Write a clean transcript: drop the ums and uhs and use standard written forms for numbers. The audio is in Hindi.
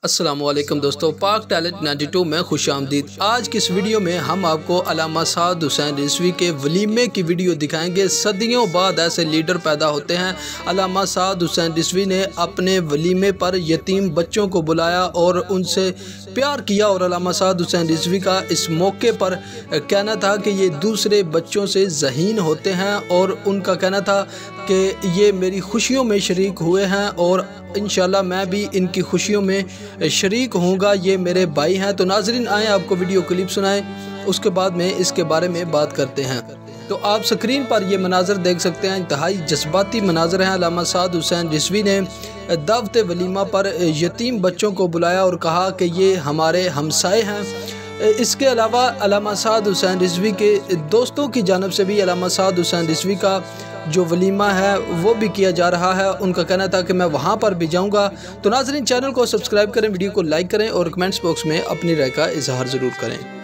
अस्सलामुअलैकुम दोस्तों, पाक टैलेंट 92 में खुश आमदीद। आज की इस वीडियो में हम आपको अल्लामा साद हुसैन रिजवी के वलीमे की वीडियो दिखाएंगे। सदियों बाद ऐसे लीडर पैदा होते हैं। अल्लामा साद हुसैन रिजवी ने अपने वलीमे पर यतीम बच्चों को बुलाया और उनसे प्यार किया और अल्लामा साद हुसैन रिजवी का इस मौके पर कहना था कि ये दूसरे बच्चों से ज़हीन होते हैं और उनका कहना था कि ये मेरी खुशियों में शरीक हुए हैं और इंशाल्लाह मैं भी इनकी खुशियों में शरीक होऊंगा। ये मेरे भाई हैं। तो नाजरीन, आए आपको वीडियो क्लिप सुनाएं, उसके बाद में इसके बारे में बात करते हैं। तो आप स्क्रीन पर ये मनाजर देख सकते हैं, इंतहाई जज्बाती मनाजर हैं। अल्लामा साद हुसैन रिजवी ने दावत वलीमा पर यतीम बच्चों को बुलाया और कहा कि ये हमारे हमसाए हैं। इसके अलावा अल्लामा साद हुसैन रिजवी के दोस्तों की जानब से भी अल्लामा साद हुसैन रिजवी का जो वलीमा है वो भी किया जा रहा है। उनका कहना था कि मैं वहाँ पर भी जाऊँगा। तो नाज़रीन, चैनल को सब्सक्राइब करें, वीडियो को लाइक करें और कमेंट्स बॉक्स में अपनी राय का इजहार ज़रूर करें।